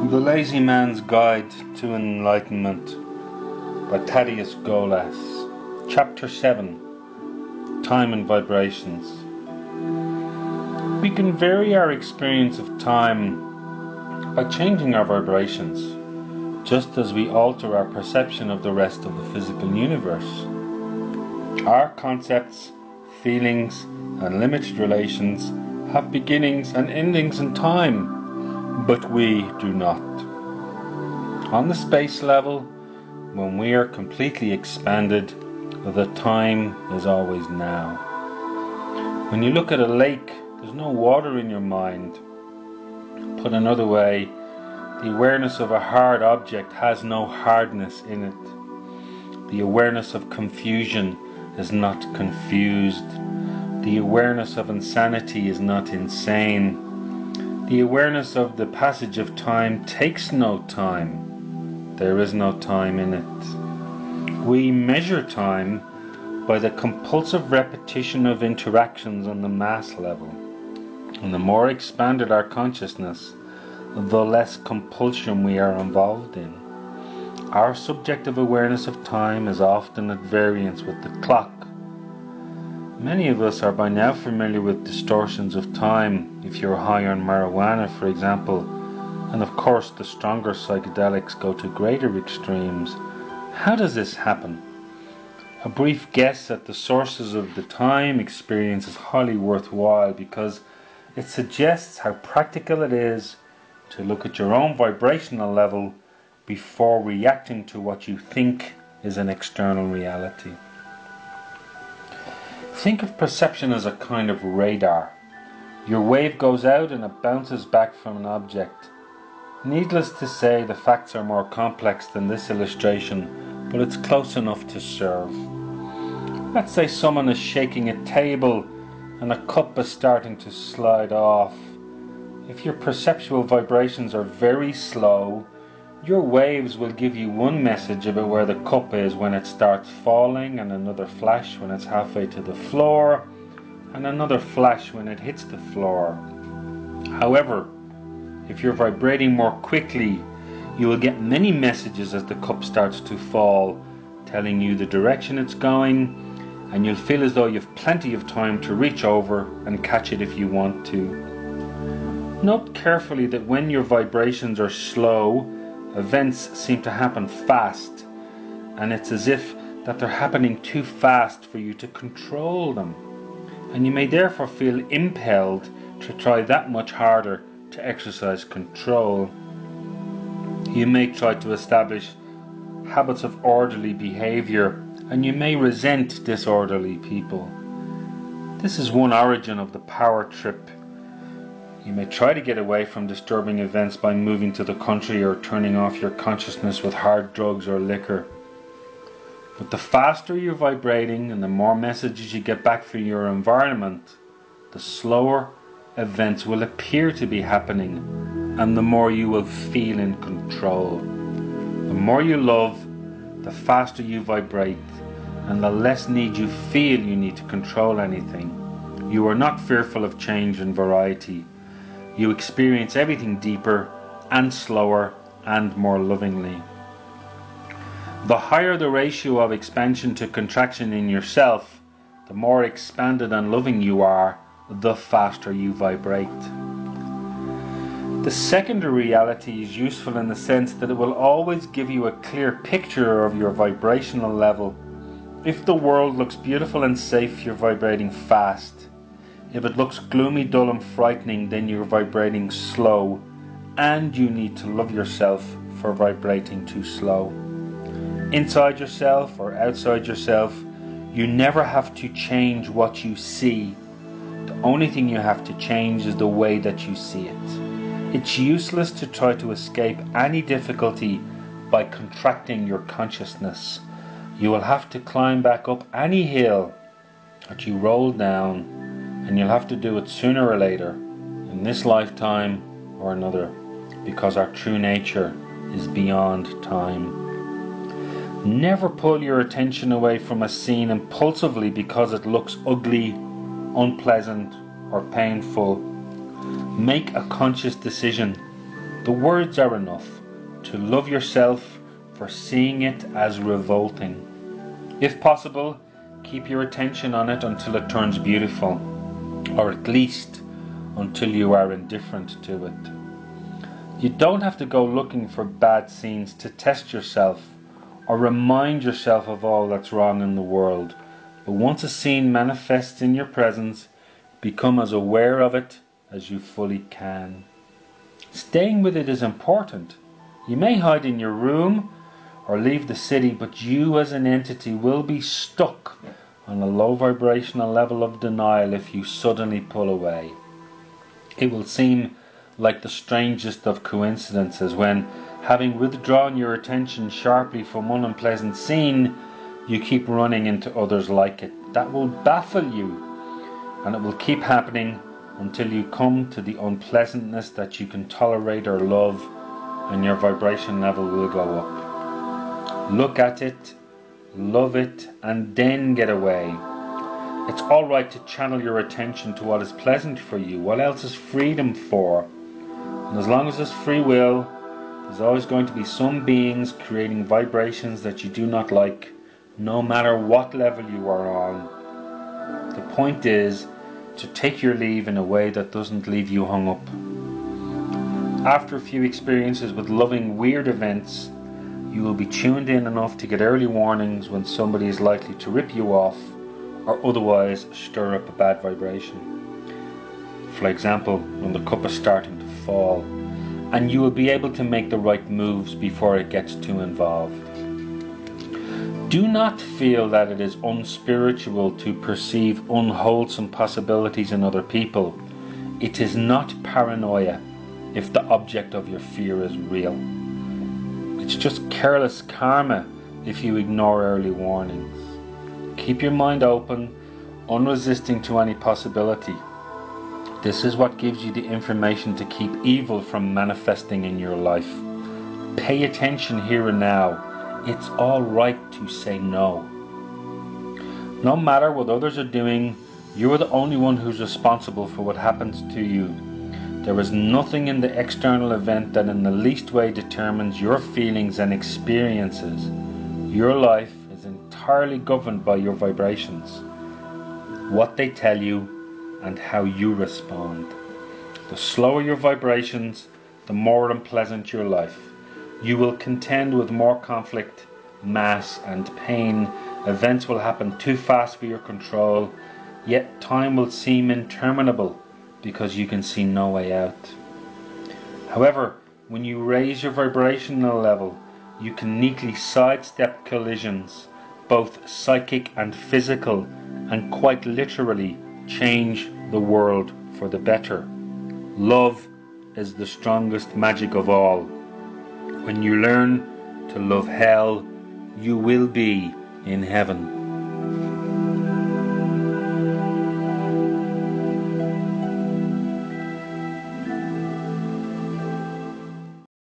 The Lazy Man's Guide to Enlightenment by Thaddeus Golas. Chapter 7 Time and Vibrations. We can vary our experience of time by changing our vibrations, just as we alter our perception of the rest of the physical universe. Our concepts, feelings, and limited relations have beginnings and endings in time, but we do not. On the space level, when we are completely expanded, the time is always now. When you look at a lake, there's no water in your mind. Put another way, the awareness of a hard object has no hardness in it. The awareness of confusion is not confused. The awareness of insanity is not insane. The awareness of the passage of time takes no time. There is no time in it. We measure time by the compulsive repetition of interactions on the mass level. And the more expanded our consciousness, the less compulsion we are involved in. Our subjective awareness of time is often at variance with the clock. Many of us are by now familiar with distortions of time, if you're high on marijuana, for example, and of course the stronger psychedelics go to greater extremes. How does this happen? A brief guess at the sources of the time experience is highly worthwhile because it suggests how practical it is to look at your own vibrational level before reacting to what you think is an external reality. Think of perception as a kind of radar. Your wave goes out and it bounces back from an object. Needless to say, the facts are more complex than this illustration, but it's close enough to serve. Let's say someone is shaking a table and a cup is starting to slide off. If your perceptual vibrations are very slow, your waves will give you one message about where the cup is when it starts falling, and another flash when it's halfway to the floor, and another flash when it hits the floor. However, if you're vibrating more quickly, you will get many messages as the cup starts to fall, telling you the direction it's going, and you'll feel as though you've plenty of time to reach over and catch it if you want to. Note carefully that when your vibrations are slow, events seem to happen fast, and it's as if that they're happening too fast for you to control them, and you may therefore feel impelled to try that much harder to exercise control. You may try to establish habits of orderly behavior, and you may resent disorderly people. This is one origin of the power trip. You may try to get away from disturbing events by moving to the country or turning off your consciousness with hard drugs or liquor. But the faster you're vibrating and the more messages you get back from your environment, the slower events will appear to be happening, and the more you will feel in control. The more you love, the faster you vibrate, and the less need you feel you need to control anything. You are not fearful of change and variety. You experience everything deeper and slower and more lovingly. The higher the ratio of expansion to contraction in yourself, the more expanded and loving you are, the faster you vibrate. The secondary reality is useful in the sense that it will always give you a clear picture of your vibrational level. If the world looks beautiful and safe, you're vibrating fast. If it looks gloomy, dull and frightening, then you're vibrating slow, and you need to love yourself for vibrating too slow. Inside yourself or outside yourself, you never have to change what you see. The only thing you have to change is the way that you see it. It's useless to try to escape any difficulty by contracting your consciousness. You will have to climb back up any hill that you roll down, and you'll have to do it sooner or later, in this lifetime or another, because our true nature is beyond time. Never pull your attention away from a scene impulsively because it looks ugly, unpleasant, or painful. Make a conscious decision The words are enough to love yourself for seeing it as revolting. If possible, keep your attention on it until it turns beautiful, or at least until you are indifferent to it. You don't have to go looking for bad scenes to test yourself or remind yourself of all that's wrong in the world. But once a scene manifests in your presence, become as aware of it as you fully can. Staying with it is important. You may hide in your room or leave the city, but you as an entity will be stuck on a low vibrational level of denial if you suddenly pull away. It will seem like the strangest of coincidences when, having withdrawn your attention sharply from one unpleasant scene, you keep running into others like it. That will baffle you, and it will keep happening until you come to the unpleasantness that you can tolerate or love, and your vibration level will go up. Look at it, love it, and then get away. It's alright to channel your attention to what is pleasant for you. What else is freedom for? And as long as there's free will, there's always going to be some beings creating vibrations that you do not like, no matter what level you are on. The point is to take your leave in a way that doesn't leave you hung up. After a few experiences with loving weird events, you will be tuned in enough to get early warnings when somebody is likely to rip you off or otherwise stir up a bad vibration. For example, when the cup is starting to fall, and you will be able to make the right moves before it gets too involved. Do not feel that it is unspiritual to perceive unwholesome possibilities in other people. It is not paranoia if the object of your fear is real. It's just careless karma if you ignore early warnings. Keep your mind open, unresisting to any possibility. This is what gives you the information to keep evil from manifesting in your life. Pay attention here and now. It's all right to say no. No matter what others are doing, you are the only one who's responsible for what happens to you. There is nothing in the external event that in the least way determines your feelings and experiences. Your life is entirely governed by your vibrations, what they tell you, and how you respond. The slower your vibrations, the more unpleasant your life. You will contend with more conflict, mass, and pain. Events will happen too fast for your control, yet time will seem interminable because you can see no way out. However, when you raise your vibrational level, you can neatly sidestep collisions, both psychic and physical, and quite literally change the world for the better. Love is the strongest magic of all. When you learn to love hell, you will be in heaven.